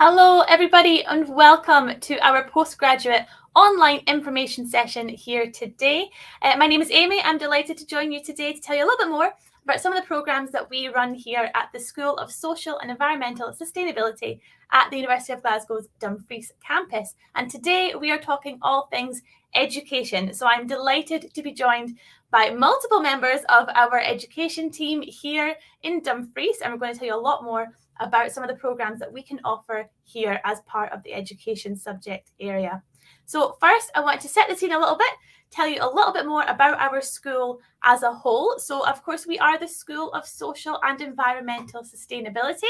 Hello everybody and welcome to our postgraduate online information session here today. My name is Amy. I'm delighted to join you today to tell you a little bit more about some of the programs that we run here at the School of Social and Environmental Sustainability at the University of Glasgow's Dumfries campus. And today we are talking all things education. So I'm delighted to be joined by multiple members of our education team here in Dumfries, and we're going to tell you a lot more about some of the programs that we can offer here as part of the education subject area. So first, I want to set the scene a little bit, tell you a little bit more about our school as a whole. So of course, we are the School of Social and Environmental Sustainability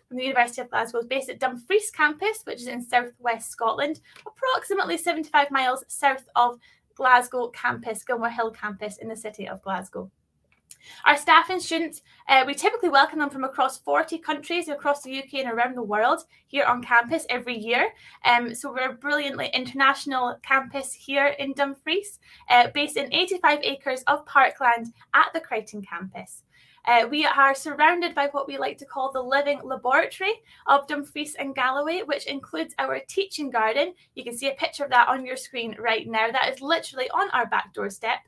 from the University of Glasgow, based at Dumfries campus, which is in southwest Scotland, approximately 75 miles south of Glasgow campus, Gilmore Hill campus in the city of Glasgow. Our staff and students, we typically welcome them from across 40 countries across the UK and around the world here on campus every year. So we're a brilliantly international campus here in Dumfries, based in 85 acres of parkland at the Crichton campus. We are surrounded by what we like to call the living laboratory of Dumfries and Galloway, which includes our teaching garden. You can see a picture of that on your screen right now. That is literally on our back doorstep.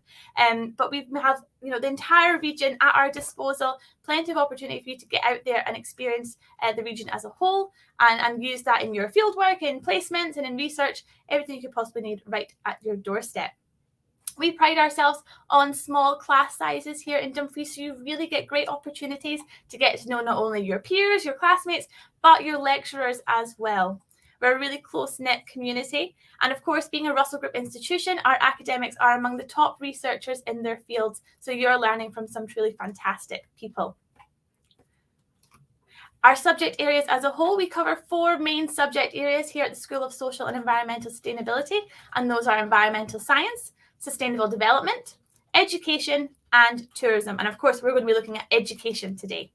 But we have the entire region at our disposal, plenty of opportunity for you to get out there and experience the region as a whole and use that in your fieldwork, in placements and in research, everything you could possibly need right at your doorstep. We pride ourselves on small class sizes here in Dumfries, so you really get great opportunities to get to know not only your peers, your classmates, but your lecturers as well. We're a really close-knit community. And of course, being a Russell Group institution, our academics are among the top researchers in their fields. So you're learning from some truly fantastic people. Our subject areas as a whole, we cover 4 main subject areas here at the School of Social and Environmental Sustainability. And those are environmental science, sustainable development, education, and tourism. And of course, we're going to be looking at education today.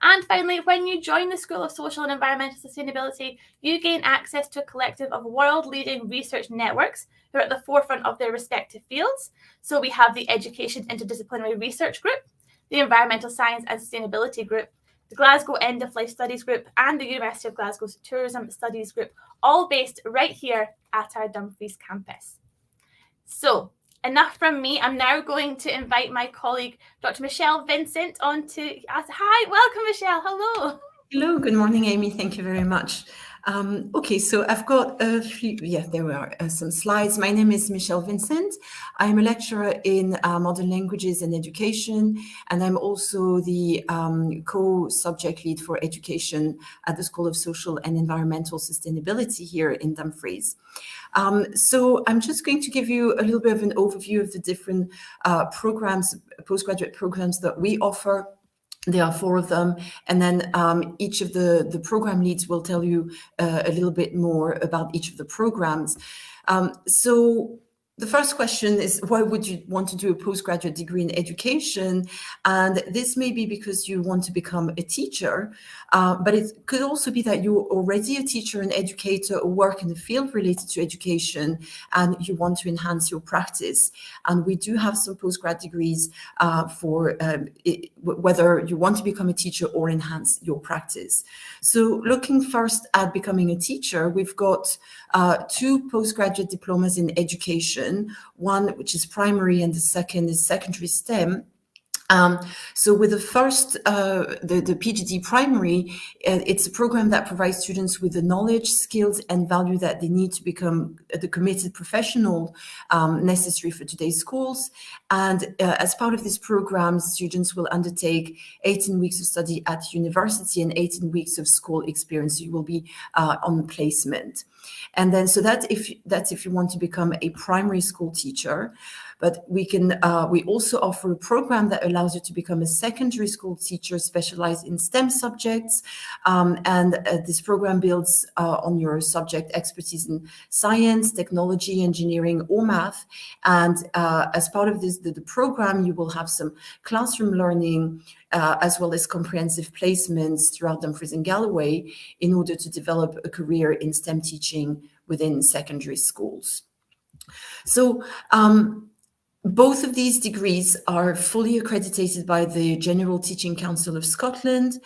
And finally, when you join the School of Social and Environmental Sustainability, you gain access to a collective of world-leading research networks who are at the forefront of their respective fields. So we have the Education Interdisciplinary Research Group, the Environmental Science and Sustainability Group, the Glasgow End of Life Studies Group, and the University of Glasgow's Tourism Studies Group, all based right here at our Dumfries campus. So enough from me. I'm now going to invite my colleague, Dr. Michelle Vincent, on to us. Hi, welcome, Michelle. Hello. Hello, good morning, Amy. Thank you very much. Okay, so I've got a few, there are some slides. My name is Michelle Vincent. I'm a lecturer in modern languages and education, and I'm also the co-subject lead for education at the School of Social and Environmental Sustainability here in Dumfries. So I'm just going to give you a little bit of an overview of the different programs, postgraduate programs that we offer. There are 4 of them, and then each of the program leads will tell you a little bit more about each of the programs. So the first question is, why would you want to do a postgraduate degree in education? And this may be because you want to become a teacher, but it could also be that you're already a teacher and educator or work in the field related to education and you want to enhance your practice. And we do have some postgrad degrees for whether you want to become a teacher or enhance your practice. So looking first at becoming a teacher, we've got 2 postgraduate diplomas in education, one which is primary and the second is secondary STEM. So with the first, the PGDE primary, it's a program that provides students with the knowledge, skills, and value that they need to become the committed professional necessary for today's schools. And as part of this program, students will undertake 18 weeks of study at university and 18 weeks of school experience. So you will be on placement. And then, so that's if you want to become a primary school teacher. But we also offer a program that allows you to become a secondary school teacher specialized in STEM subjects. And this program builds on your subject expertise in science, technology, engineering, or math. And as part of the program, you will have some classroom learning as well as comprehensive placements throughout Dumfries and Galloway in order to develop a career in STEM teaching within secondary schools. So Both of these degrees are fully accredited by the General Teaching Council of Scotland.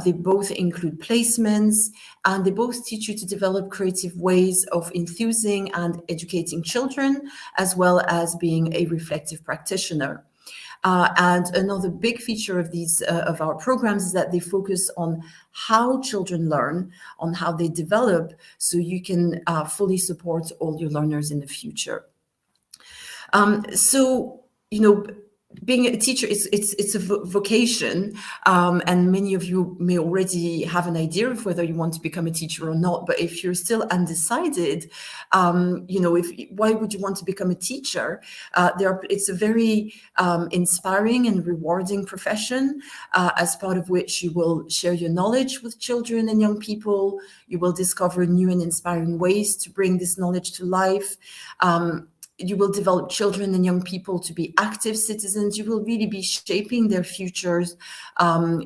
They both include placements, and they both teach you to develop creative ways of enthusing and educating children, as well as being a reflective practitioner. And another big feature of these of our programs is that they focus on how children learn, on how they develop, so you can fully support all your learners in the future. So, you know, being a teacher, it's a vocation, and many of you may already have an idea of whether you want to become a teacher or not. But if you're still undecided, you know, why would you want to become a teacher? It's a very inspiring and rewarding profession, as part of which you will share your knowledge with children and young people. You will discover new and inspiring ways to bring this knowledge to life. You will develop children and young people to be active citizens. You will really be shaping their futures,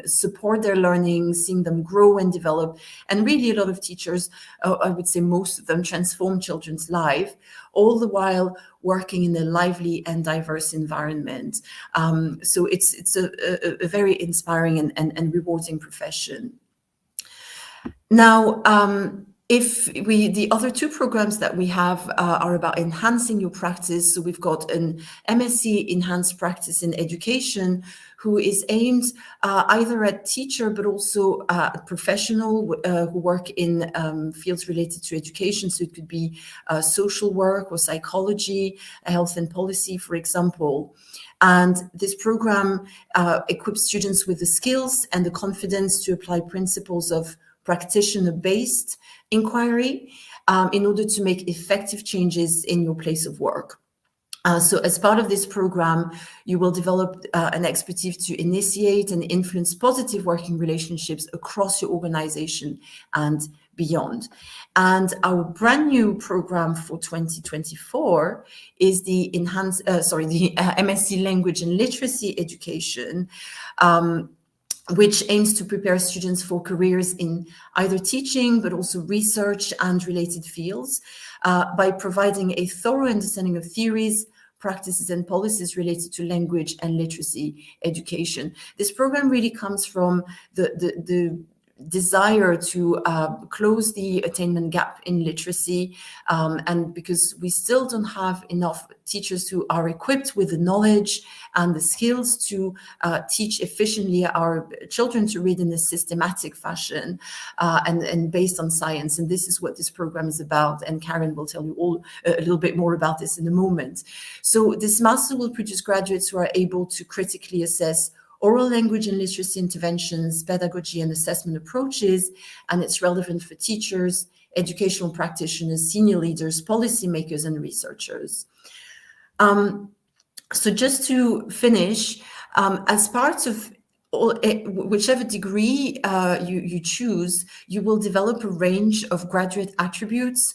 support their learning, seeing them grow and develop. And really a lot of teachers, I would say most of them, transform children's life, all the while working in a lively and diverse environment. So it's a very inspiring and rewarding profession. Now, the other two programs that we have are about enhancing your practice. So we've got an MSc Enhanced Practice in Education, who is aimed either at teacher, but also professional who work in fields related to education. So it could be social work or psychology, health and policy, for example. And this program equips students with the skills and the confidence to apply principles of practitioner-based inquiry in order to make effective changes in your place of work. So as part of this program, you will develop an expertise to initiate and influence positive working relationships across your organization and beyond. And our brand new program for 2024 is the MSc Language and Literacy Education, which aims to prepare students for careers in either teaching, but also research and related fields, by providing a thorough understanding of theories, practices, and policies related to language and literacy education. This program really comes from the desire to close the attainment gap in literacy, and because we still don't have enough teachers who are equipped with the knowledge and the skills to teach efficiently our children to read in a systematic fashion and based on science. And this is what this program is about, and Karen will tell you all a little bit more about this in a moment. So this master will produce graduates who are able to critically assess oral language and literacy interventions, pedagogy and assessment approaches, and it's relevant for teachers, educational practitioners, senior leaders, policymakers, and researchers. So just to finish, as part of whichever degree you choose, you will develop a range of graduate attributes.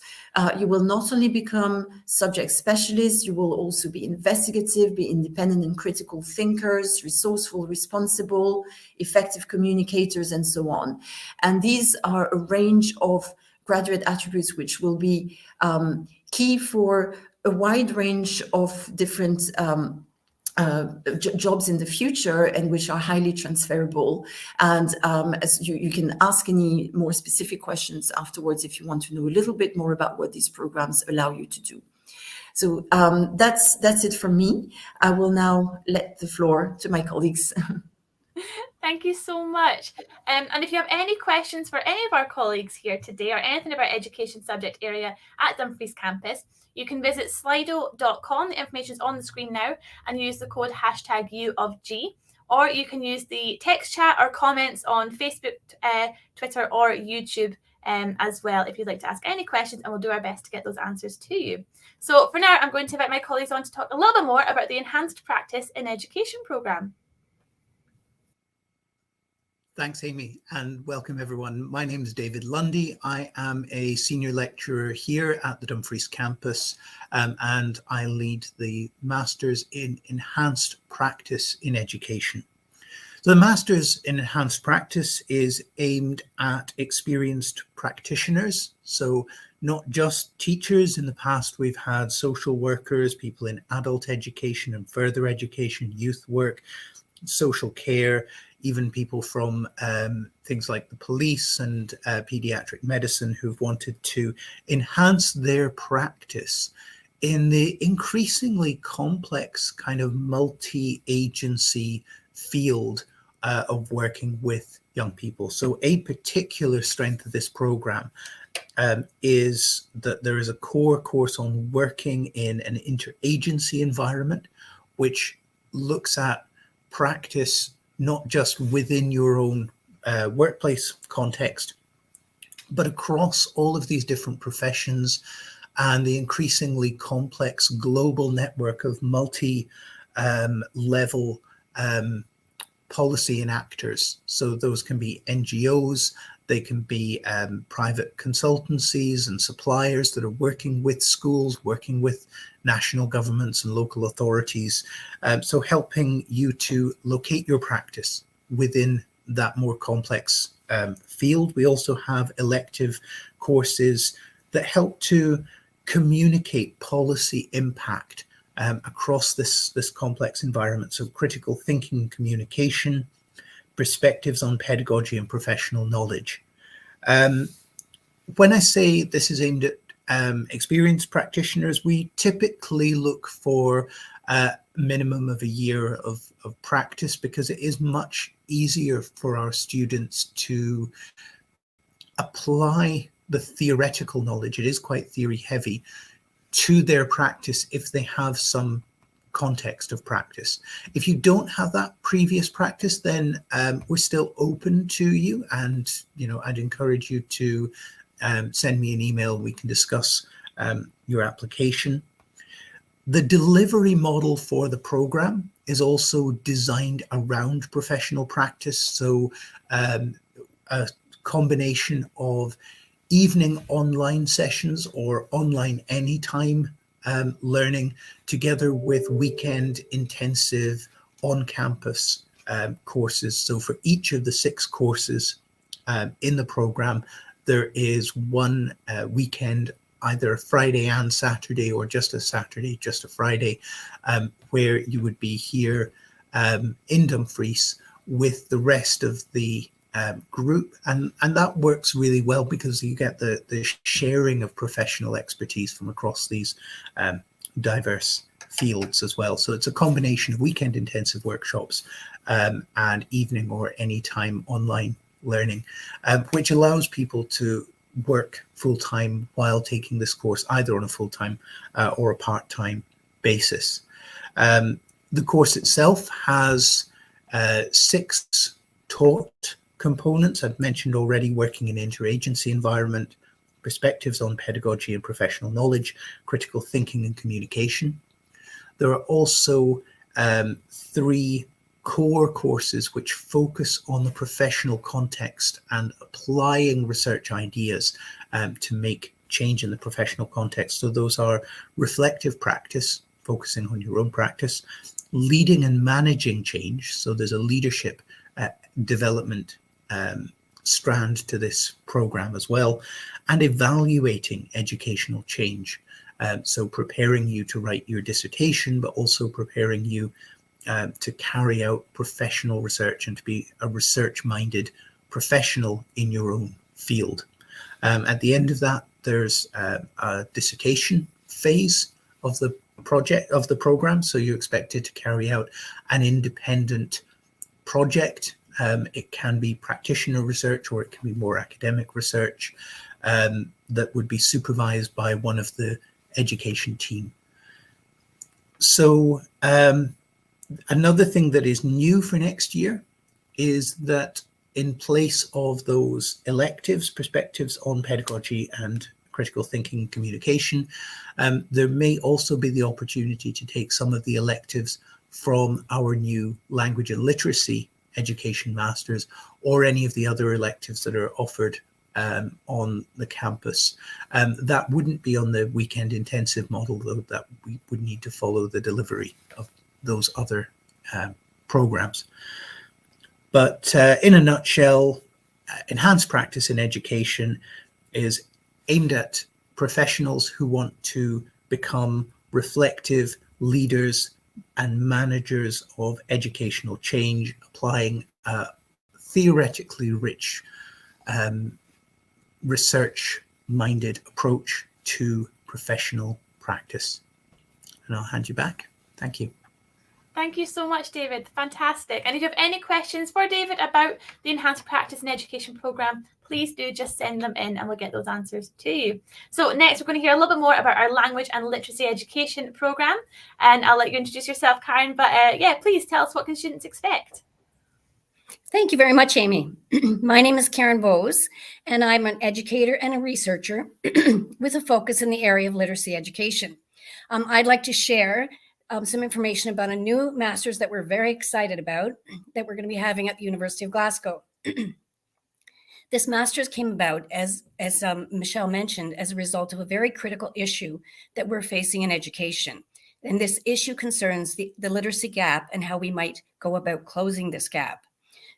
You will not only become subject specialists, you will also be investigative, be independent and critical thinkers, resourceful, responsible, effective communicators, and so on. And these are a range of graduate attributes which will be key for a wide range of different jobs in the future, and which are highly transferable. And as you can ask any more specific questions afterwards if you want to know a little bit more about what these programs allow you to do. So that's it from me. I will now let the floor to my colleagues. Thank you so much. And if you have any questions for any of our colleagues here today, or anything about education subject area at Dumfries campus, you can visit slido.com. The information is on the screen now, and use the code #UofG. Or you can use the text chat or comments on Facebook, Twitter, or YouTube as well, if you'd like to ask any questions, and we'll do our best to get those answers to you. So for now, I'm going to invite my colleagues on to talk a little bit more about the Enhanced Practice in Education programme. Thanks, Amy, and welcome everyone. My name is David Lundy. I am a senior lecturer here at the Dumfries campus, and I lead the Masters in Enhanced Practice in Education. So the Masters in Enhanced Practice is aimed at experienced practitioners, so not just teachers. In the past, we've had social workers, people in adult education and further education, youth work, social care, even people from things like the police and pediatric medicine who've wanted to enhance their practice in the increasingly complex kind of multi-agency field of working with young people. So a particular strength of this program is that there is a core course on working in an interagency environment, which looks at practice not just within your own workplace context, but across all of these different professions and the increasingly complex global network of multi-level policy enactors. So those can be NGOs, they can be private consultancies and suppliers that are working with schools, working with national governments and local authorities. So helping you to locate your practice within that more complex field. We also have elective courses that help to communicate policy impact across this complex environment. So critical thinking and communication, perspectives on pedagogy and professional knowledge. When I say this is aimed at experienced practitioners, we typically look for a minimum of a year of practice, because it is much easier for our students to apply the theoretical knowledge, it is quite theory heavy, to their practice if they have some context of practice. If you don't have that previous practice, then we're still open to you, and I'd encourage you to send me an email. We can discuss your application. The delivery model for the program is also designed around professional practice, so a combination of evening online sessions or online anytime learning, together with weekend intensive on-campus courses. So for each of the 6 courses in the program, there is one weekend, either a Friday and Saturday, or just a Saturday, just a Friday, where you would be here in Dumfries with the rest of the group, and that works really well because you get the sharing of professional expertise from across these diverse fields as well. So it's a combination of weekend intensive workshops and evening or anytime online learning, which allows people to work full-time while taking this course, either on a full-time or a part-time basis. The course itself has 6 taught components. I've mentioned already working in interagency environment, perspectives on pedagogy and professional knowledge, critical thinking and communication. There are also 3 core courses which focus on the professional context and applying research ideas to make change in the professional context. So those are reflective practice, focusing on your own practice, leading and managing change. So there's a leadership development strand to this program as well, and evaluating educational change. So preparing you to write your dissertation, but also preparing you to carry out professional research and to be a research-minded professional in your own field. At the end of that, there's a dissertation phase of the project, of the program. So you're expected to carry out an independent project. It can be practitioner research, or it can be more academic research that would be supervised by one of the education team. So another thing that is new for next year is that in place of those electives, perspectives on pedagogy and critical thinking and communication, there may also be the opportunity to take some of the electives from our new language and literacy education masters, or any of the other electives that are offered on the campus. That wouldn't be on the weekend intensive model, though, that we would need to follow the delivery of those other programs. But in a nutshell, enhanced practice in education is aimed at professionals who want to become reflective leaders and managers of educational change, applying a theoretically rich, research-minded approach to professional practice. And I'll hand you back. Thank you. Thank you so much, David. Fantastic. And if you have any questions for David about the Enhanced Practice and Education Programme, please do just send them in and we'll get those answers to you. So next, we're going to hear a little bit more about our Language and Literacy Education Programme. And I'll let you introduce yourself, Karen. But yeah, please tell us, what can students expect? Thank you very much, Amy. My name is Karen Bose, and I'm an educator and a researcher with a focus in the area of literacy education. I'd like to share some information about a new master's that we're very excited about that we're going to be having at the University of Glasgow. This master's came about, as Michelle mentioned, as a result of a very critical issue that we're facing in education. And this issue concerns the literacy gap and how we might go about closing this gap.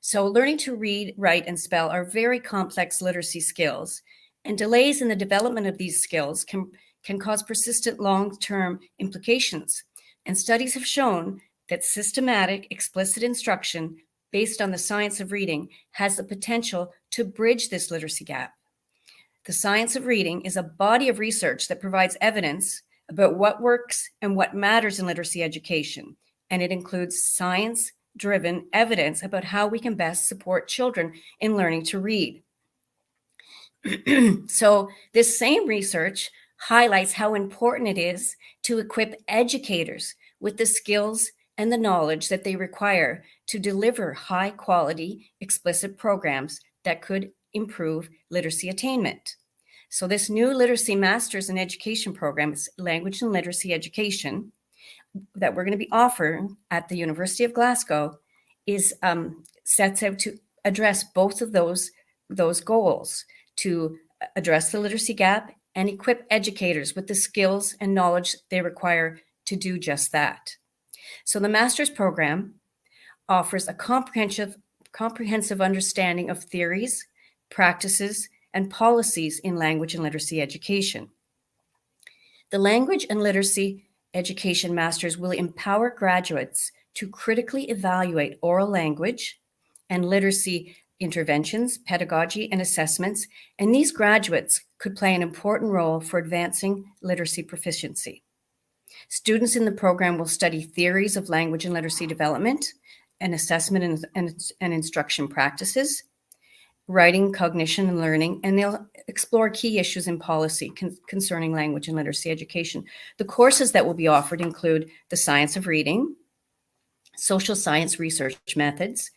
So learning to read, write, and spell are very complex literacy skills, and delays in the development of these skills can cause persistent long-term implications. And studies have shown that systematic, explicit instruction based on the science of reading has the potential to bridge this literacy gap. The science of reading is a body of research that provides evidence about what works and what matters in literacy education, and it includes science-driven evidence about how we can best support children in learning to read. So this same research highlights how important it is to equip educators with the skills and the knowledge that they require to deliver high-quality, explicit programs that could improve literacy attainment. So this new Literacy Masters in Education program, is Language and Literacy Education, that we're going to be offering at the University of Glasgow, is sets out to address both of those goals, to address the literacy gap and equip educators with the skills and knowledge they require to do just that. So the master's program offers a comprehensive understanding of theories, practices, and policies in language and literacy education. The Language and Literacy Education Masters will empower graduates to critically evaluate oral language and literacy interventions, pedagogy, and assessments, and these graduates could play an important role for advancing literacy proficiency. Students in the program will study theories of language and literacy development and assessment and instruction practices, writing, cognition, and learning, and they'll explore key issues in policy concerning language and literacy education. The courses that will be offered include the science of reading, social science research methods,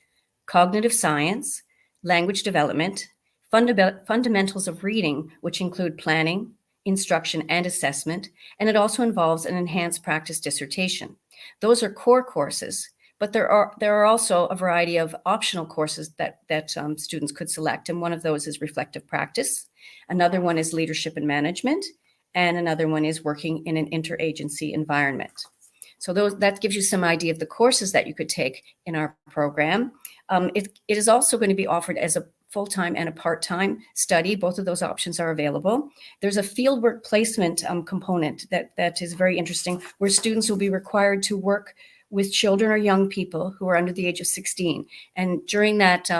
cognitive science, language development, fundamentals of reading, which include planning, instruction, and assessment, and it also involves an enhanced practice dissertation. Those are core courses, but there are also a variety of optional courses that students could select, and one of those is reflective practice, another one is leadership and management, and another one is working in an interagency environment. So that gives you some idea of the courses that you could take in our program. It is also going to be offered as a full-time and a part-time study. Both of those options are available. There's a fieldwork placement component that is very interesting, where students will be required to work with children or young people who are under the age of 16. And during that,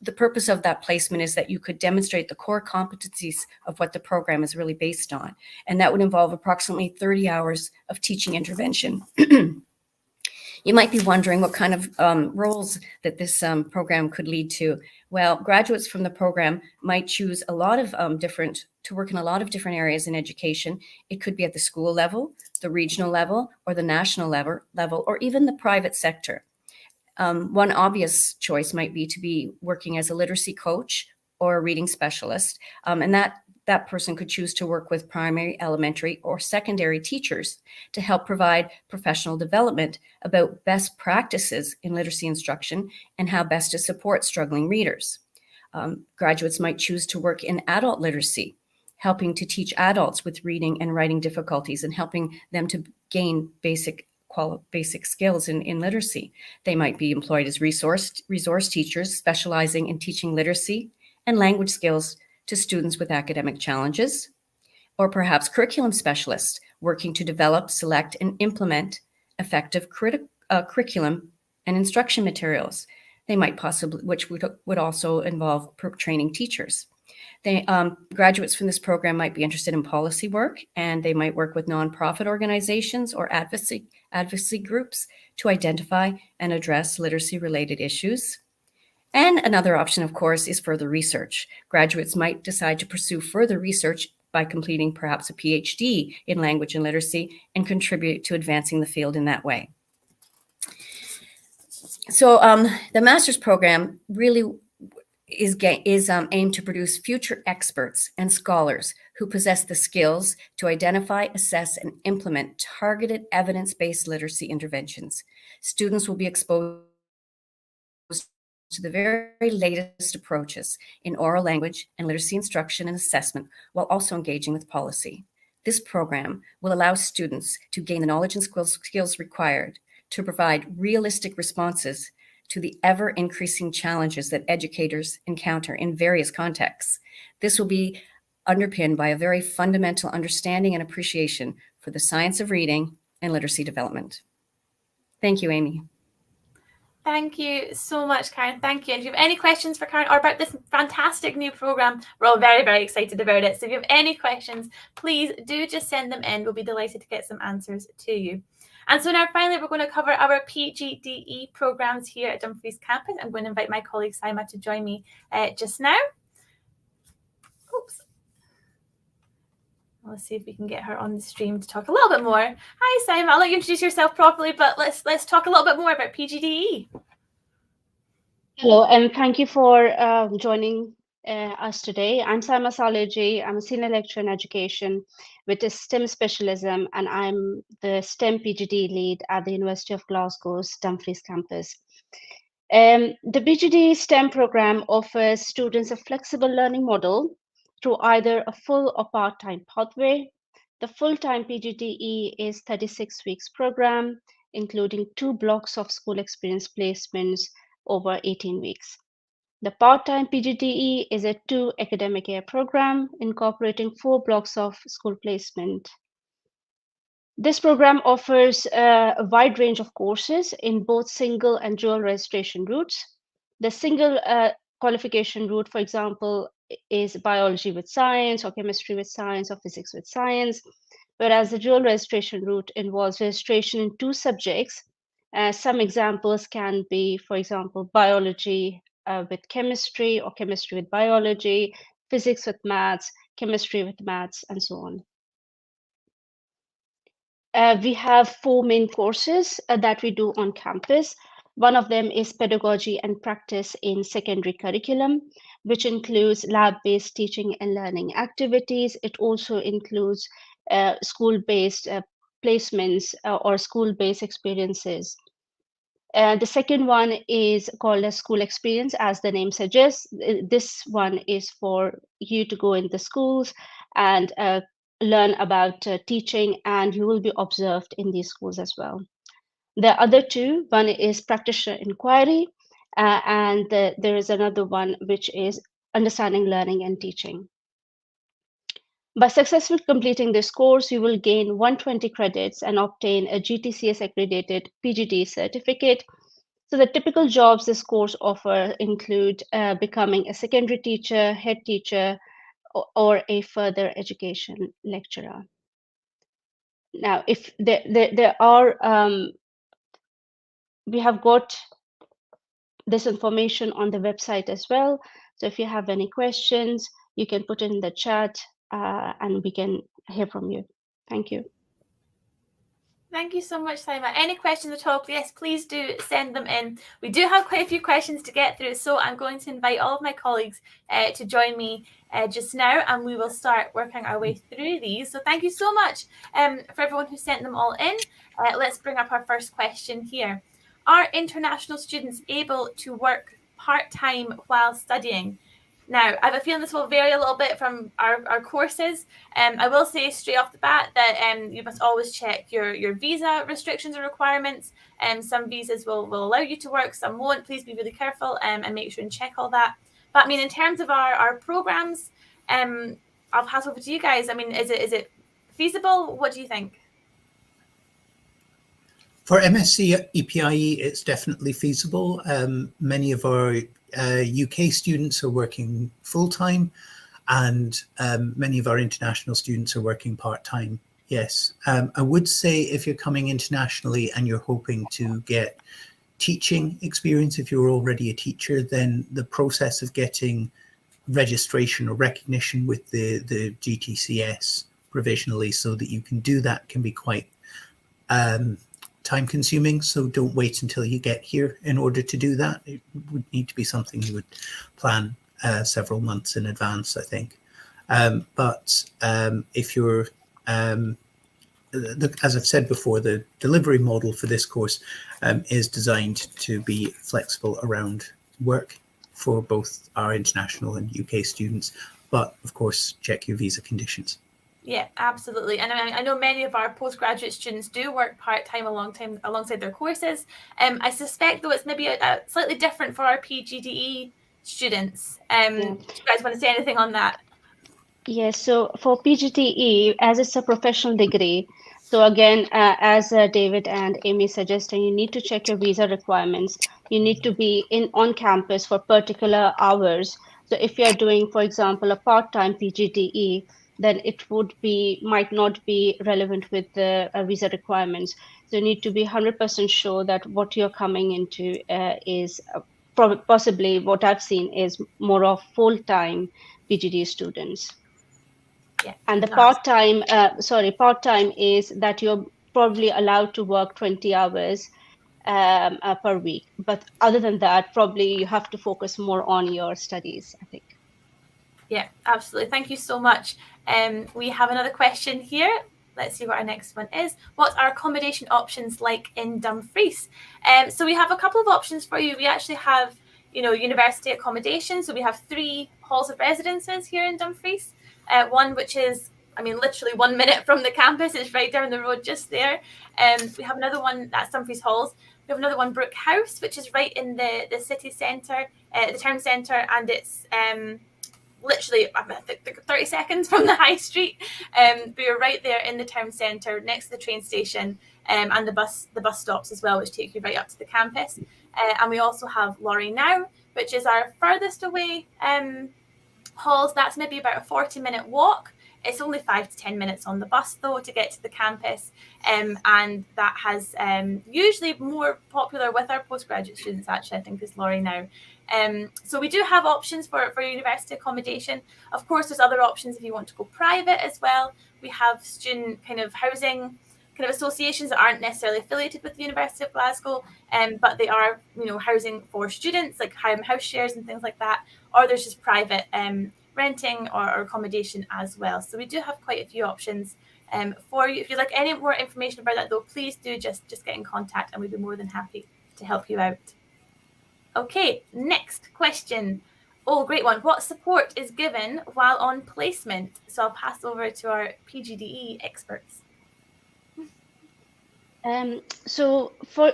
the purpose of that placement is that you could demonstrate the core competencies of what the program is really based on. And that would involve approximately 30 hours of teaching intervention. You might be wondering what kind of roles that this program could lead to. Well, graduates from the program might choose a lot of to work in a lot of different areas in education. It could be at the school level, the regional level, or the national level, or even the private sector. One obvious choice might be to be working as a literacy coach or a reading specialist, and that person could choose to work with primary, elementary, or secondary teachers to help provide professional development about best practices in literacy instruction and how best to support struggling readers. Graduates might choose to work in adult literacy, helping to teach adults with reading and writing difficulties and helping them to gain basic skills in literacy. They might be employed as resource teachers specializing in teaching literacy and language skills to students with academic challenges. or perhaps curriculum specialists working to develop, select, and implement effective curriculum and instruction materials. They might possibly, which would also involve training teachers. Graduates from this program might be interested in policy work, and they might work with nonprofit organizations or advocacy groups to identify and address literacy-related issues. And another option, of course, is further research. Graduates might decide to pursue further research by completing perhaps a PhD in language and literacy and contribute to advancing the field in that way. So the master's program really is aimed to produce future experts and scholars who possess the skills to identify, assess, and implement targeted evidence-based literacy interventions. Students will be exposed to the very latest approaches in oral language and literacy instruction and assessment, while also engaging with policy. This program will allow students to gain the knowledge and skills required to provide realistic responses to the ever-increasing challenges that educators encounter in various contexts. This will be underpinned by a very fundamental understanding and appreciation for the science of reading and literacy development. Thank you, Amy. Thank you so much, Karen. Thank you. And if you have any questions for Karen or about this fantastic new program, we're all very, very excited about it. So if you have any questions, please do just send them in. We'll be delighted to get some answers to you. And so now finally, we're going to cover our PGDE programs here at Dumfries campus. I'm going to invite my colleague Saima to join me just now. Oops. Let's see if we can get her on the stream to talk a little bit more. Hi, Saima. I'll let you introduce yourself properly, but let's talk a little bit more about PGDE. Hello, and thank you for joining us today. I'm Saima Saleji. I'm a senior lecturer in education with a STEM specialism, and I'm the STEM PGDE lead at the University of Glasgow's Dumfries campus. The PGDE STEM program offers students a flexible learning model through either a full or part-time pathway. The full-time PGDE is 36 weeks program, including 2 blocks of school experience placements over 18 weeks. The part-time PGDE is a 2 academic year program incorporating 4 blocks of school placement. This program offers a wide range of courses in both single and dual registration routes. The single qualification route, for example, is biology with science or chemistry with science or physics with science, whereas the dual registration route involves registration in 2 subjects. Some examples can be, for example, biology with chemistry or chemistry with biology, physics with maths, chemistry with maths, and so on. We have 4 main courses that we do on campus. One of them is pedagogy and practice in secondary curriculum, which includes lab-based teaching and learning activities. It also includes school-based placements or school-based experiences. The second one is called a school experience, as the name suggests. This one is for you to go in the schools and learn about teaching, and you will be observed in these schools as well. The other 2, one is practitioner inquiry, and there is another one which is understanding learning and teaching. By successfully completing this course, you will gain 120 credits and obtain a GTCS accredited PGDE certificate. So the typical jobs this course offers include becoming a secondary teacher, head teacher, or a further education lecturer. Now, if there are, we have got this information on the website as well. So if you have any questions, you can put in the chat and we can hear from you. Thank you. Thank you so much, Saima. Any questions at all, yes, please do send them in. We do have quite a few questions to get through, so I'm going to invite all of my colleagues to join me just now, and we will start working our way through these. So thank you so much for everyone who sent them all in. Let's bring up our first question here. Are international students able to work part-time while studying? Now, I have a feeling this will vary a little bit from our courses. I will say straight off the bat that you must always check your visa restrictions or requirements. Some visas will allow you to work, some won't. Please be really careful and make sure and check all that. But I mean, in terms of our programs, I'll pass over to you guys. I mean, is it feasible? What do you think? For MSc EPIE, it's definitely feasible. Many of our UK students are working full-time, and many of our international students are working part-time. Yes, I would say if you're coming internationally and you're hoping to get teaching experience, if you're already a teacher, then the process of getting registration or recognition with the GTCS provisionally so that you can do that can be quite time consuming. So don't wait until you get here in order to do that. It would need to be something you would plan several months in advance, I think. But if you're, as I've said before, the delivery model for this course is designed to be flexible around work for both our international and UK students, but of course, check your visa conditions. Yeah, absolutely. And I know many of our postgraduate students do work part-time alongside their courses. I suspect, though, it's maybe slightly different for our PGDE students. Do you guys want to say anything on that? Yes, so for PGDE, as it's a professional degree, so again, as David and Amy suggested, you need to check your visa requirements. You need to be on campus for particular hours. So if you're doing, for example, a part-time PGDE, then it might not be relevant with the visa requirements. So you need to be 100% sure that what you're coming into is possibly what I've seen is more of full-time PGDE students. Yeah, and the part-time is that you're probably allowed to work 20 hours per week. But other than that, probably you have to focus more on your studies, I think. Yeah, absolutely. Thank you so much. We have another question here. Let's see what our next one is. What are accommodation options like in Dumfries? So we have a couple of options for you. We actually have, university accommodation. So we have 3 halls of residences here in Dumfries. One which is, literally 1 minute from the campus. It's right down the road just there. We have another one, that's Dumfries Halls. We have another one, Brook House, which is right in the city centre, the town centre, and it's literally 30 seconds from the high street. We are right there in the town centre, next to the train station, and the bus stops as well, which take you right up to the campus. And we also have Laurie Now, which is our furthest away halls. That's maybe about a 40-minute walk. It's only 5 to 10 minutes on the bus, though, to get to the campus. And that has usually more popular with our postgraduate students, actually, I think, is Laurie Now. So we do have options for university accommodation. Of course, there's other options if you want to go private as well. We have student kind of housing kind of associations that aren't necessarily affiliated with the University of Glasgow, but they are, housing for students, like house shares and things like that. Or there's just private renting or accommodation as well. So we do have quite a few options for you. If you'd like any more information about that, though, please do just get in contact, and we'd be more than happy to help you out. Okay, next question. Oh, great one. What support is given while on placement? So I'll pass over to our PGDE experts. So for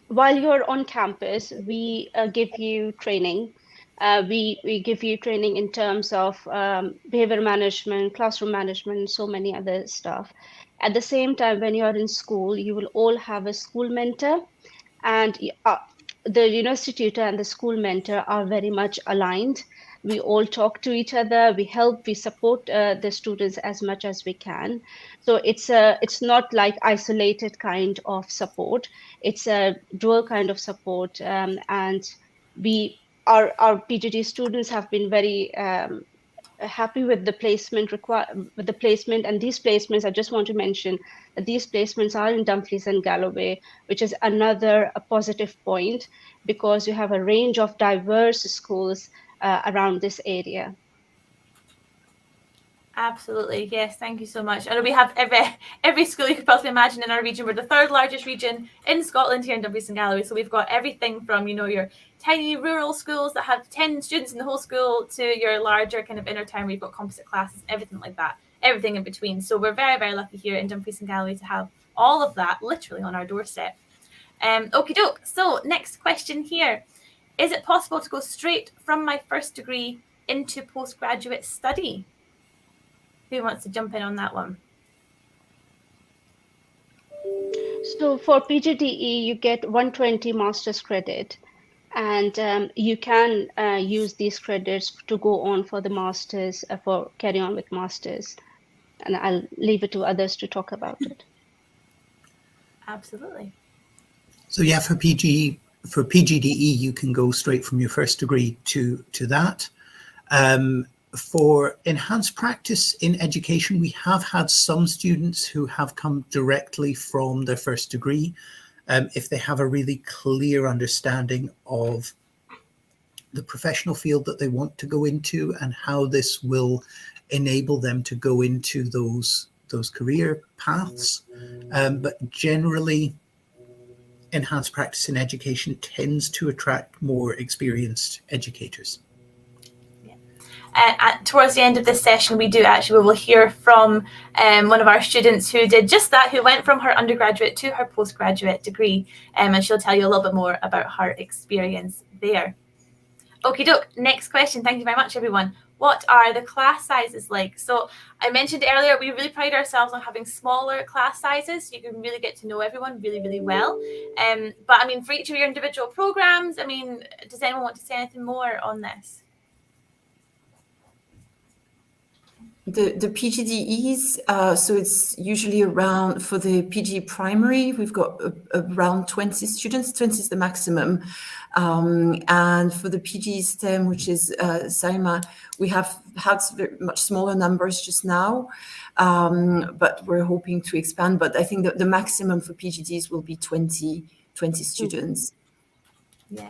while you're on campus, we give you training. We give you training in terms of behavior management, classroom management, so many other stuff. At the same time, when you're in school, you will all have a school mentor, and the university tutor and the school mentor are very much aligned. We all talk to each other, we help, we support the students as much as we can. So it's not like isolated kind of support. It's a dual kind of support, and our PGD students have been very happy with the placement and these placements. I just want to mention that these placements are in Dumfries and Galloway, which is another positive point, because you have a range of diverse schools around this area. Absolutely, yes. Thank you so much. And we have every school you could possibly imagine in our region. We're the 3rd largest region in Scotland here in Dumfries and Galloway. So we've got everything from, your tiny rural schools that have 10 students in the whole school to your larger kind of inner town where you've got composite classes, everything like that, everything in between. So we're very, very lucky here in Dumfries and Galloway to have all of that literally on our doorstep. Okie doke. So next question here. Is it possible to go straight from my first degree into postgraduate study? Who wants to jump in on that one? So for PGDE, you get 120 master's credit, and you can use these credits to go on for the master's, for carry on with master's. And I'll leave it to others to talk about it. Absolutely. So yeah, for PGDE, you can go straight from your first degree to that. For enhanced practice in education, we have had some students who have come directly from their first degree, if they have a really clear understanding of the professional field that they want to go into and how this will enable them to go into those career paths. But generally, enhanced practice in education tends to attract more experienced educators. Towards the end of this session, we will hear from one of our students who did just that, who went from her undergraduate to her postgraduate degree, and she'll tell you a little bit more about her experience there. Okie doke, next question. Thank you very much, everyone. What are the class sizes like? So I mentioned earlier, we really pride ourselves on having smaller class sizes, so you can really get to know everyone really, really well. But I mean, for each of your individual programs, I mean, does anyone want to say anything more on this? The PGDEs, so it's usually around, for the PG primary, we've got around 20 students, 20 is the maximum. And for the PG STEM, which is Saima, we have had much smaller numbers just now, but we're hoping to expand. But I think that the maximum for PGDs will be 20 students. Yeah,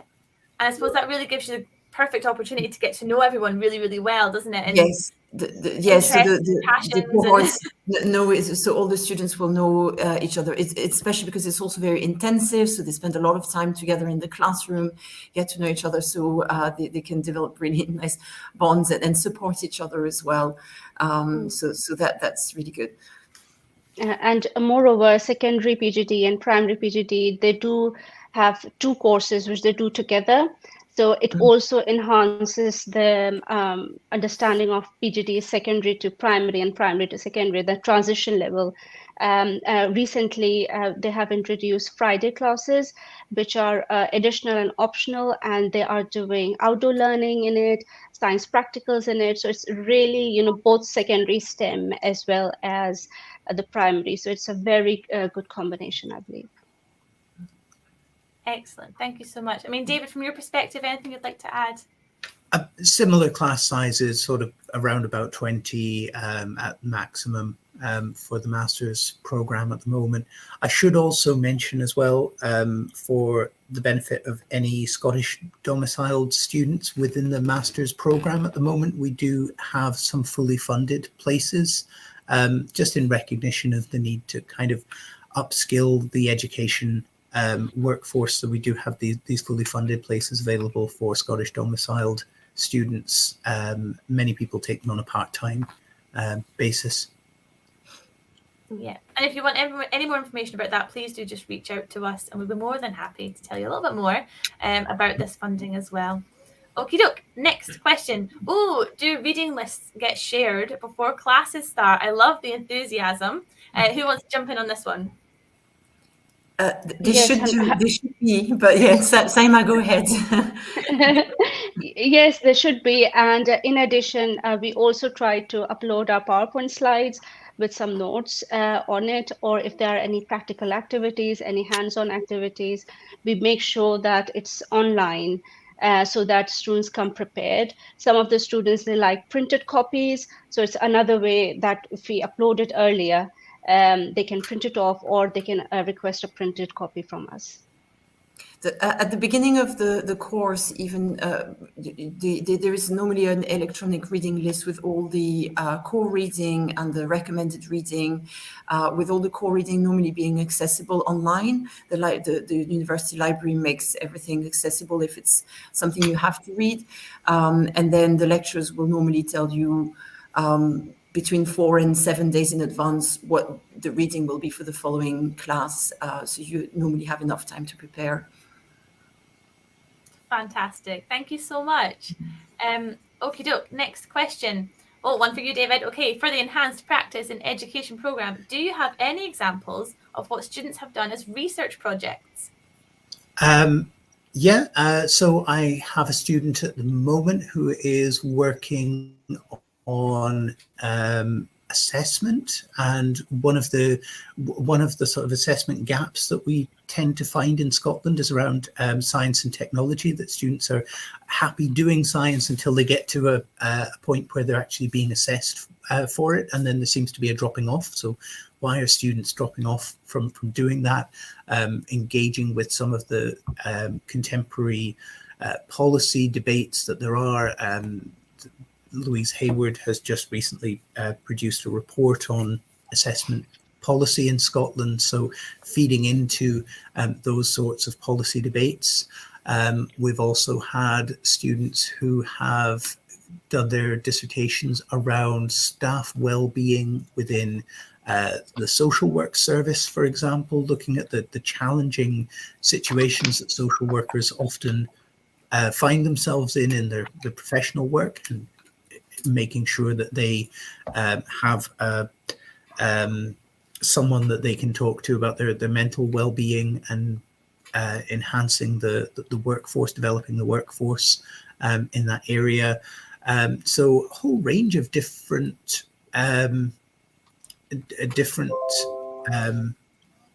and I suppose that really gives you the perfect opportunity to get to know everyone really, really well, doesn't it? And yes. Yes, so the cohorts know it, so all the students will know each other. It's especially because it's also very intensive, so they spend a lot of time together in the classroom, get to know each other, so they can develop really nice bonds and support each other as well. So that's really good. And moreover, secondary PGD and primary PGD, they do have two courses which they do together. So it also enhances the understanding of PGD secondary to primary and primary to secondary, the transition level. Recently, they have introduced Friday classes, which are additional and optional, and they are doing outdoor learning in it, science practicals in it. So it's really, both secondary STEM as well as the primary. So it's a very good combination, I believe. Excellent. Thank you so much. I mean, David, from your perspective, anything you'd like to add? Similar class sizes, sort of around about 20 at maximum for the master's program at the moment. I should also mention as well, for the benefit of any Scottish domiciled students within the master's program at the moment, we do have some fully funded places, just in recognition of the need to kind of upskill the education workforce. So we do have these fully funded places available for Scottish domiciled students. Many people take them on a part-time basis. Yeah, and if you want any more information about that, please do just reach out to us, and we'll be more than happy to tell you a little bit more about this funding as well. Okie doke, next question. Oh, do reading lists get shared before classes start? I love the enthusiasm. Who wants to jump in on this one? They should be, but yes, Saima, go ahead. Yes, there should be. And in addition, we also try to upload our PowerPoint slides with some notes on it, or if there are any practical activities, any hands-on activities, we make sure that it's online so that students come prepared. Some of the students, they like printed copies. So it's another way that if we upload it earlier, they can print it off, or they can request a printed copy from us. At the beginning of the course, even there is normally an electronic reading list with all the core reading and the recommended reading, with all the core reading normally being accessible online. The university library makes everything accessible if it's something you have to read. And then the lecturers will normally tell you between 4 and 7 days in advance what the reading will be for the following class. So you normally have enough time to prepare. Fantastic. Thank you so much. Okie doke. Next question. Oh, one for you, David. Okay, for the Enhanced Practice in Education programme, do you have any examples of what students have done as research projects? So I have a student at the moment who is working on assessment, and one of the sort of assessment gaps that we tend to find in Scotland is around science and technology, that students are happy doing science until they get to a point where they're actually being assessed for it, and then there seems to be a dropping off. So why are students dropping off from doing that? Engaging with some of the contemporary policy debates that there are. Louise Hayward has just recently produced a report on assessment policy in Scotland, so feeding into those sorts of policy debates. We've also had students who have done their dissertations around staff well-being within the social work service, for example, looking at the challenging situations that social workers often find themselves in their professional work, and making sure that they have someone that they can talk to about their mental well-being, and enhancing the workforce, developing the workforce in that area. So a whole range of different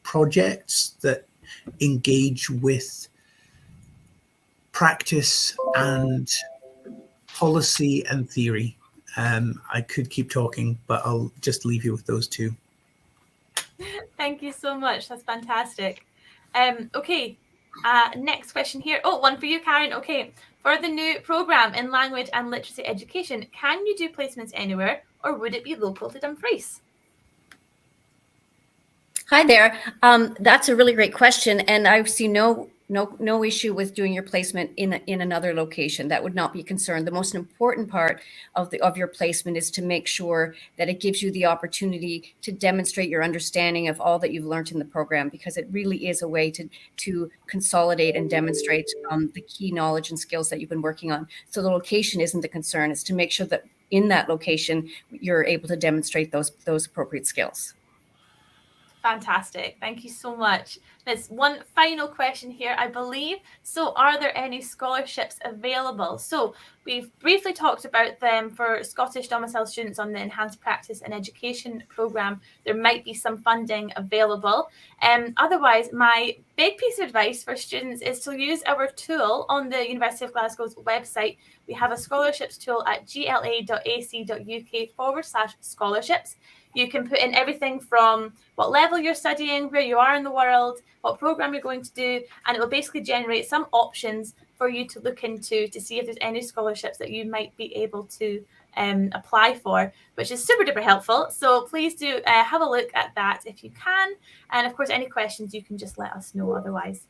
projects that engage with practice and policy and theory. I could keep talking, but I'll just leave you with those two. Thank you so much. That's fantastic. Okay, next question here. Oh, one for you, Karen. Okay, for the new programme in language and literacy education, can you do placements anywhere, or would it be local to Dumfries? Hi there. That's a really great question, and I see no issue with doing your placement in another location. That would not be a concern. The most important part of your placement is to make sure that it gives you the opportunity to demonstrate your understanding of all that you've learned in the program, because it really is a way to consolidate and demonstrate the key knowledge and skills that you've been working on. So the location isn't the concern. It's to make sure that in that location you're able to demonstrate those appropriate skills. Fantastic. Thank you so much. There's one final question here, I believe. So are there any scholarships available? So we've briefly talked about them for Scottish domicile students on the Enhanced Practice and Education programme. There might be some funding available. Otherwise, my big piece of advice for students is to use our tool on the University of Glasgow's website. We have a scholarships tool at gla.ac.uk/scholarships. You can put in everything from what level you're studying, where you are in the world, what program you're going to do, and it will basically generate some options for you to look into to see if there's any scholarships that you might be able to apply for, which is super duper helpful. So please do have a look at that if you can. And of course, any questions, you can just let us know otherwise.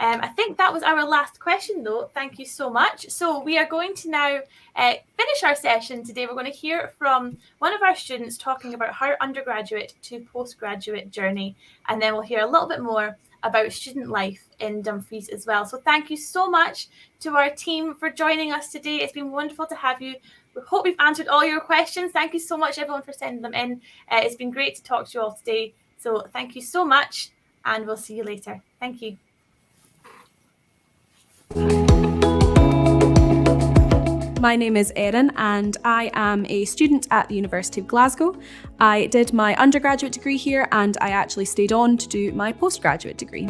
I think that was our last question, though. Thank you so much. So we are going to now finish our session today. We're going to hear from one of our students talking about her undergraduate to postgraduate journey. And then we'll hear a little bit more about student life in Dumfries as well. So thank you so much to our team for joining us today. It's been wonderful to have you. We hope we've answered all your questions. Thank you so much, everyone, for sending them in. It's been great to talk to you all today. So thank you so much, and we'll see you later. Thank you. My name is Erin and I am a student at the University of Glasgow. I did my undergraduate degree here and I actually stayed on to do my postgraduate degree.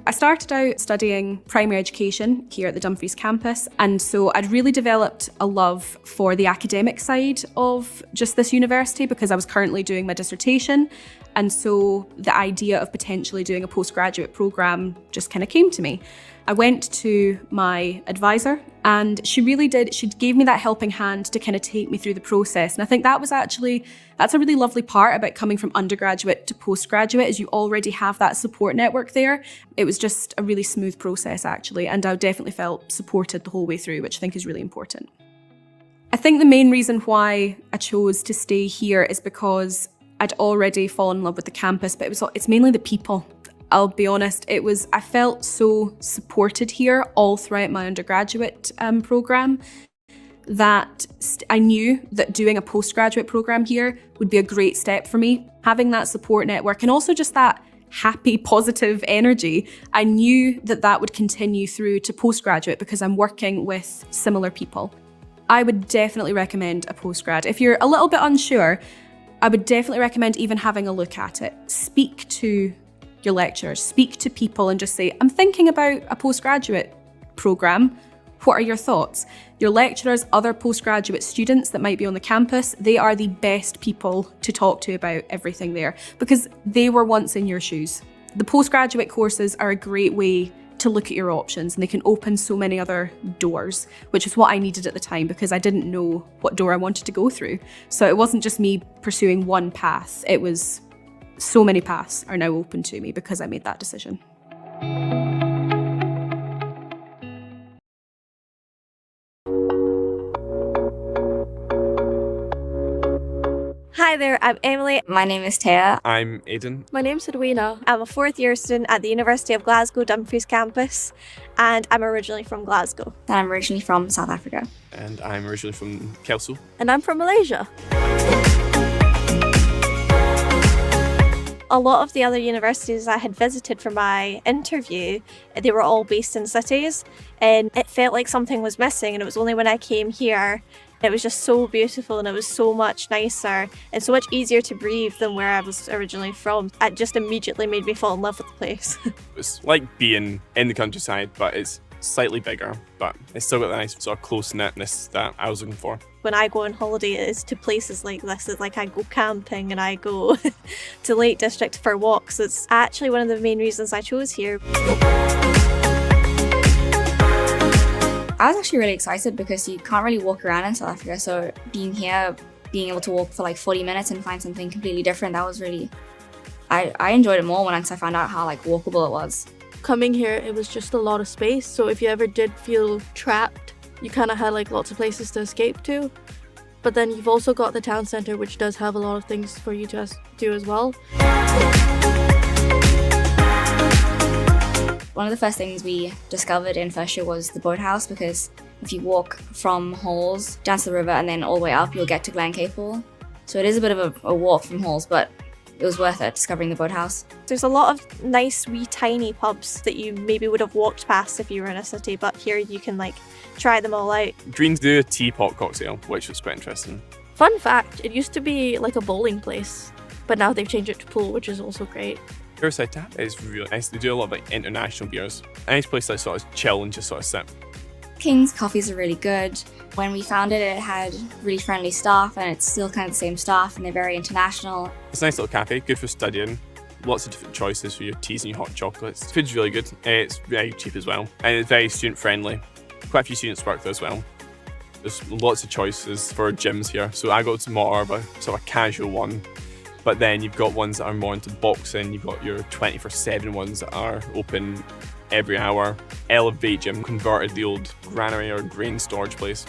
I started out studying primary education here at the Dumfries campus, and so I'd really developed a love for the academic side of just this university because I was currently doing my dissertation, and so the idea of potentially doing a postgraduate programme just kind of came to me. I went to my advisor and she gave me that helping hand to kind of take me through the process. And I think that's a really lovely part about coming from undergraduate to postgraduate, is you already have that support network there. It was just a really smooth process actually, and I definitely felt supported the whole way through, which I think is really important. I think the main reason why I chose to stay here is because I'd already fallen in love with the campus, but it's mainly the people. I'll be honest, I felt so supported here all throughout my undergraduate programme. that I knew that doing a postgraduate program here would be a great step for me. Having that support network and also just that happy, positive energy, I knew that that would continue through to postgraduate because I'm working with similar people. I would definitely recommend a postgrad. If you're a little bit unsure, I would definitely recommend even having a look at it. Speak to your lecturers, speak to people and just say, I'm thinking about a postgraduate program. What are your thoughts? Your lecturers, other postgraduate students that might be on the campus, they are the best people to talk to about everything there because they were once in your shoes. The postgraduate courses are a great way to look at your options and they can open so many other doors, which is what I needed at the time because I didn't know what door I wanted to go through. So it wasn't just me pursuing one path, it was so many paths are now open to me because I made that decision. Hi there, I'm Emily. My name is Taya. I'm Aidan. My name's Edwina. I'm a fourth year student at the University of Glasgow Dumfries campus, and I'm originally from Glasgow. And I'm originally from South Africa. And I'm originally from Kelso. And I'm from Malaysia. A lot of the other universities I had visited for my interview, they were all based in cities, and it felt like something was missing, and it was only when I came here it was just so beautiful and it was so much nicer and so much easier to breathe than where I was originally from. It just immediately made me fall in love with the place. It's like being in the countryside, but it's slightly bigger, but it's still got the nice sort of close-knitness that I was looking for. When I go on holiday, it's to places like this. It's like I go camping and I go to Lake District for walks. It's actually one of the main reasons I chose here. I was actually really excited because you can't really walk around in South Africa, so being here, being able to walk for like 40 minutes and find something completely different, that was really, I enjoyed it more once I found out how like walkable it was. Coming here, it was just a lot of space, so if you ever did feel trapped, you kind of had like lots of places to escape to. But then you've also got the town centre, which does have a lot of things for you to do as well. One of the first things we discovered in first year was the boathouse, because if you walk from Halls down to the river and then all the way up, you'll get to Glencaple. So it is a bit of a walk from Halls, but it was worth it, discovering the boathouse. There's a lot of nice wee tiny pubs that you maybe would have walked past if you were in a city, but here you can like try them all out. Greens do a teapot cocktail, which was quite interesting. Fun fact, it used to be like a bowling place, but now they've changed it to pool, which is also great. Riverside Tap is really nice. They do a lot of like international beers. A nice place to sort of chill and just sort of sit. King's coffees are really good. When we found it, it had really friendly staff, and it's still kind of the same staff, and they're very international. It's a nice little cafe, good for studying. Lots of different choices for your teas and your hot chocolates. Food's really good. It's very cheap as well, and it's very student friendly. Quite a few students work there as well. There's lots of choices for gyms here. So I go to more of a sort of a casual one. But then you've got ones that are more into boxing, you've got your 24/7 ones that are open every hour. Elevate Gym converted the old granary or grain storage place.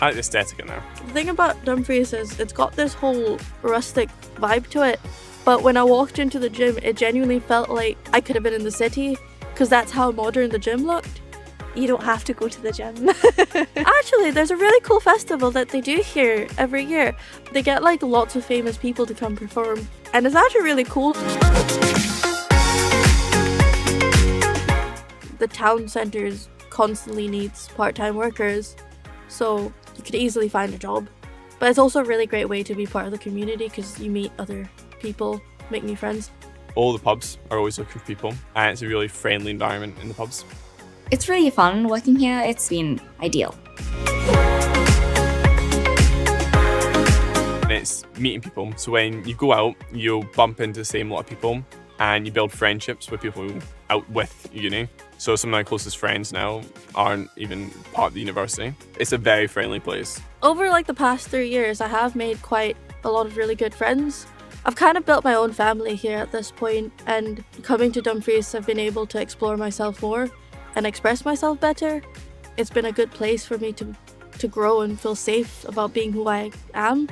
I like the aesthetic in there. The thing about Dumfries is it's got this whole rustic vibe to it, but when I walked into the gym, it genuinely felt like I could have been in the city, because that's how modern the gym looked. You don't have to go to the gym. Actually, there's a really cool festival that they do here every year. They get like lots of famous people to come perform, and it's actually really cool. The town centre constantly needs part-time workers, so you could easily find a job. But it's also a really great way to be part of the community because you meet other people, make new friends. All the pubs are always looking for people, and it's a really friendly environment in the pubs. It's really fun working here. It's been ideal. And it's meeting people. So when you go out, you'll bump into the same lot of people and you build friendships with people out with uni. So some of my closest friends now aren't even part of the university. It's a very friendly place. Over like the past 3 years, I have made quite a lot of really good friends. I've kind of built my own family here at this point, and coming to Dumfries, I've been able to explore myself more and express myself better. It's been a good place for me to grow and feel safe about being who I am.